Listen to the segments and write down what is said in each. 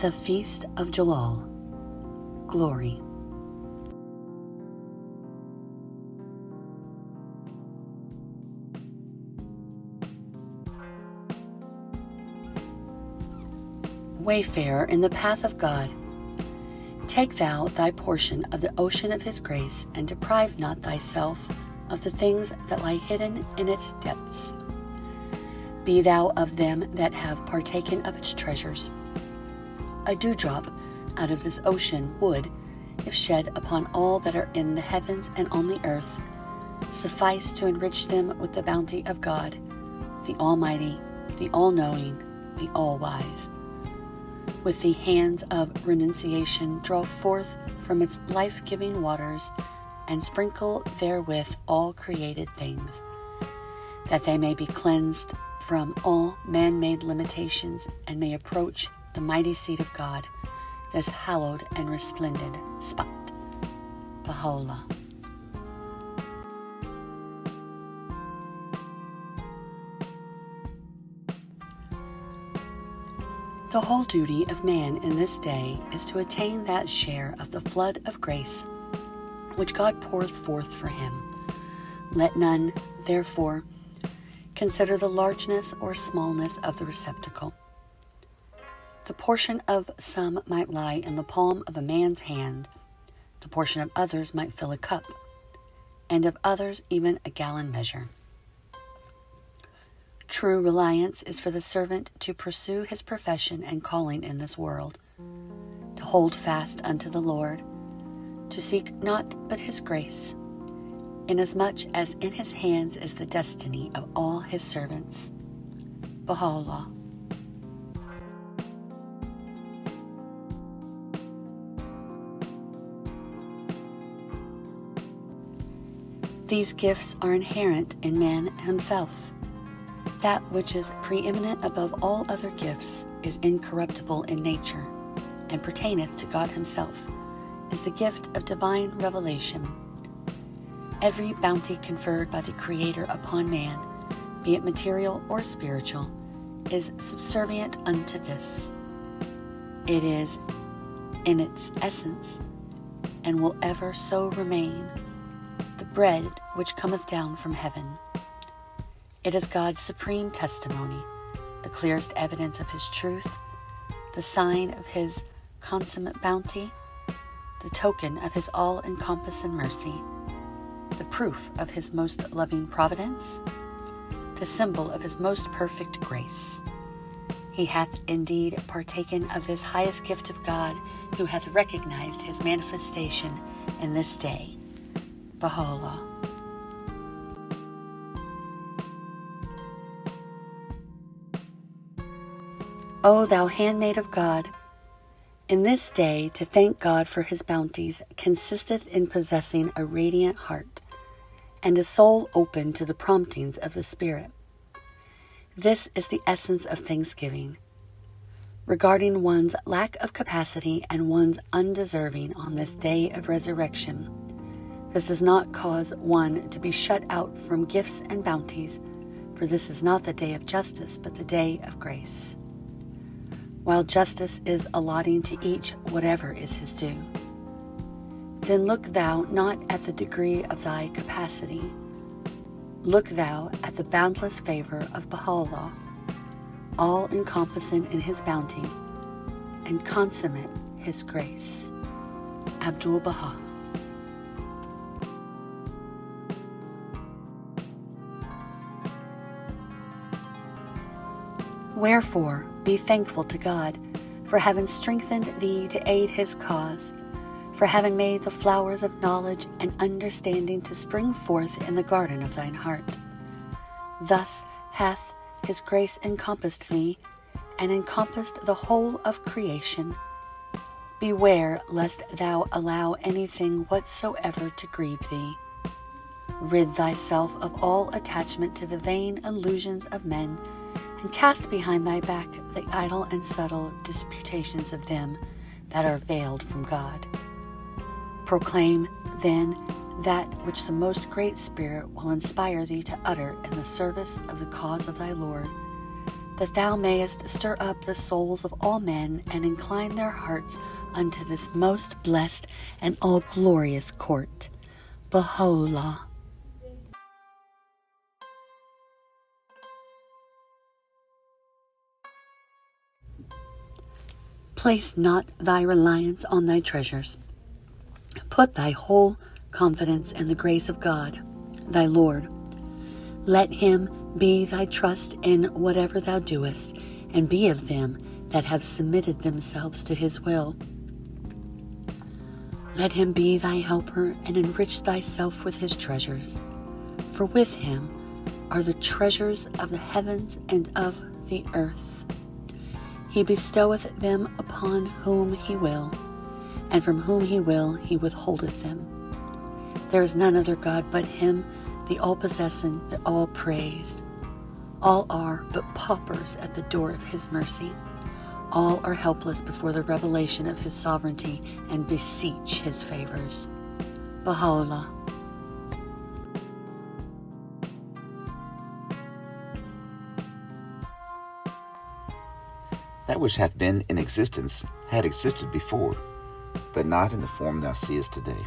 The Feast of Jalál. Glory. Wayfarer in the path of God, take thou thy portion of the ocean of his grace, and deprive not thyself of the things that lie hidden in its depths. Be thou of them that have partaken of its treasures. A dewdrop out of this ocean would, if shed upon all that are in the heavens and on the earth, suffice to enrich them with the bounty of God, the Almighty, the All-Knowing, the All-Wise. With the hands of renunciation draw forth from its life-giving waters, and sprinkle therewith all created things, that they may be cleansed from all man-made limitations, and may approach the mighty seat of God, this hallowed and resplendent spot. Baha'u'llah. The whole duty of man in this day is to attain that share of the flood of grace which God poureth forth for him. Let none, therefore, consider the largeness or smallness of the receptacle. The portion of some might lie in the palm of a man's hand, the portion of others might fill a cup, and of others even a gallon measure. True reliance is for the servant to pursue his profession and calling in this world, to hold fast unto the Lord, to seek not but his grace, inasmuch as in his hands is the destiny of all his servants. Baha'u'llah. These gifts are inherent in man himself. That which is preeminent above all other gifts is incorruptible in nature, and pertaineth to God himself, is the gift of divine revelation. Every bounty conferred by the Creator upon man, be it material or spiritual, is subservient unto this. It is in its essence, and will ever so remain, the bread which cometh down from heaven. It is God's supreme testimony, the clearest evidence of his truth, the sign of his consummate bounty, the token of his all-encompassing mercy, the proof of his most loving providence, the symbol of his most perfect grace. He hath indeed partaken of this highest gift of God, who hath recognized his manifestation in this day. Baha'u'llah. O thou handmaid of God, in this day to thank God for his bounties consisteth in possessing a radiant heart and a soul open to the promptings of the Spirit. This is the essence of thanksgiving. Regarding one's lack of capacity and one's undeserving on this day of resurrection, this does not cause one to be shut out from gifts and bounties, for this is not the day of justice, but the day of grace. While justice is allotting to each whatever is his due, then look thou not at the degree of thy capacity. Look thou at the boundless favor of Baha'u'llah, all-encompassing in his bounty, and consummate his grace. Abdul-Baha. Wherefore, be thankful to God for having strengthened thee to aid his cause, for having made the flowers of knowledge and understanding to spring forth in the garden of thine heart. Thus hath his grace encompassed thee, and encompassed the whole of creation. Beware lest thou allow anything whatsoever to grieve thee. Rid thyself of all attachment to the vain illusions of men, and cast behind thy back the idle and subtle disputations of them that are veiled from God. Proclaim, then, that which the most great Spirit will inspire thee to utter in the service of the cause of thy Lord, that thou mayest stir up the souls of all men and incline their hearts unto this most blessed and all glorious court. Baha'u'llah. Place not thy reliance on thy treasures. Put thy whole confidence in the grace of God, thy Lord. Let him be thy trust in whatever thou doest, and be of them that have submitted themselves to his will. Let him be thy helper, and enrich thyself with his treasures. For with him are the treasures of the heavens and of the earth. He bestoweth them upon whom he will, and from whom he will he withholdeth them. There is none other God but him, the all-possessing, the all-praised. All are but paupers at the door of his mercy. All are helpless before the revelation of his sovereignty and beseech his favors. Baha'u'llah. That which hath been in existence had existed before, but not in the form thou seest today.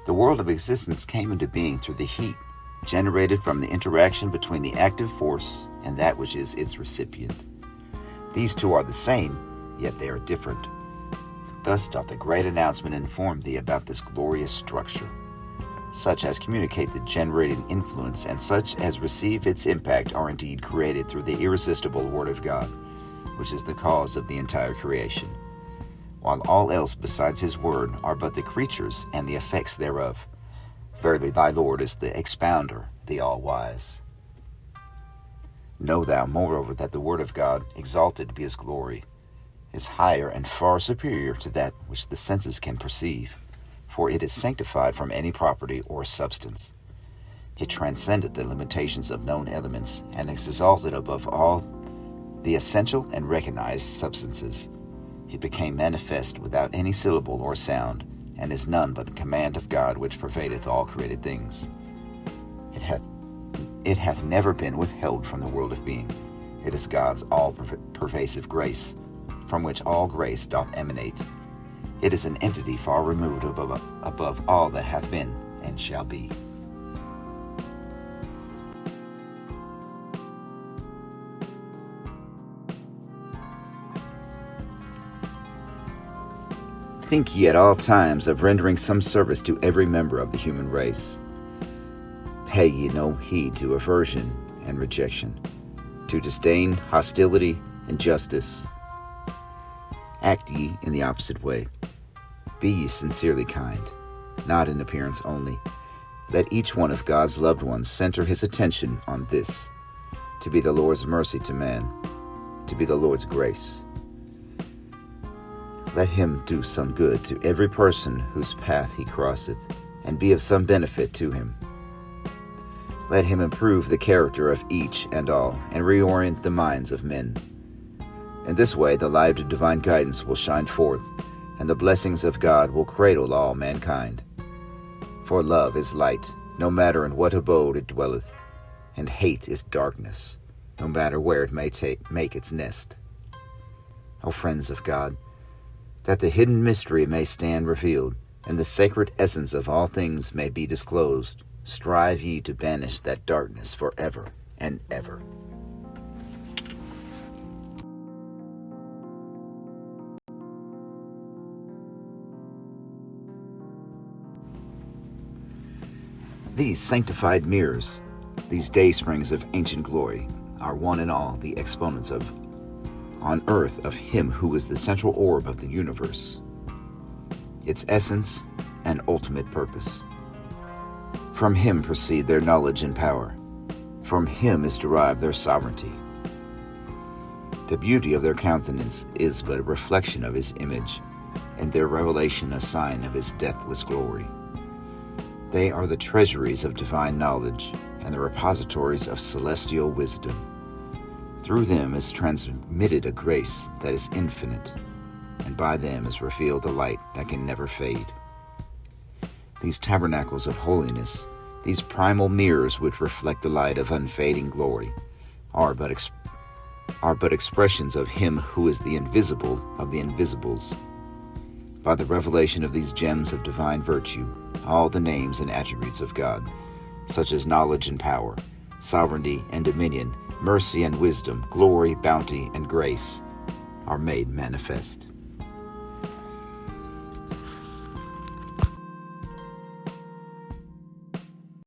The world of existence came into being through the heat generated from the interaction between the active force and that which is its recipient. These two are the same, yet they are different. Thus doth the great announcement inform thee about this glorious structure. Such as communicate the generating influence and such as receive its impact are indeed created through the irresistible Word of God, which is the cause of the entire creation, while all else besides his word are but the creatures and the effects thereof. Verily thy Lord is the expounder, the all-wise. Know thou, moreover, that the word of God, exalted be his glory, is higher and far superior to that which the senses can perceive, for it is sanctified from any property or substance. It transcended the limitations of known elements, and is exalted above all the essential and recognized substances. It became manifest without any syllable or sound, and is none but the command of God which pervadeth all created things. It hath never been withheld from the world of being. It is God's all-pervasive grace, from which all grace doth emanate. It is an entity far removed above all that hath been and shall be. Think ye at all times of rendering some service to every member of the human race. Pay ye no heed to aversion and rejection, to disdain, hostility, injustice. Act ye in the opposite way. Be ye sincerely kind, not in appearance only. Let each one of God's loved ones center his attention on this, to be the Lord's mercy to man, to be the Lord's grace. Let him do some good to every person whose path he crosseth, and be of some benefit to him. Let him improve the character of each and all, and reorient the minds of men. In this way the light of divine guidance will shine forth, and the blessings of God will cradle all mankind. For love is light, no matter in what abode it dwelleth, and hate is darkness, no matter where it may make its nest. O friends of God, that the hidden mystery may stand revealed, and the sacred essence of all things may be disclosed, strive ye to banish that darkness forever and ever. These sanctified mirrors, these day springs of ancient glory, are one and all the exponents on earth of him who is the central orb of the universe, its essence and ultimate purpose. From him proceed their knowledge and power. From him is derived their sovereignty. The beauty of their countenance is but a reflection of his image, and their revelation a sign of his deathless glory. They are the treasuries of divine knowledge and the repositories of celestial wisdom. Through them is transmitted a grace that is infinite, and by them is revealed the light that can never fade. These tabernacles of holiness, these primal mirrors which reflect the light of unfading glory, are but are but expressions of Him who is the invisible of the invisibles. By the revelation of these gems of divine virtue, all the names and attributes of God, such as knowledge and power, sovereignty and dominion, mercy and wisdom, glory, bounty, and grace, are made manifest.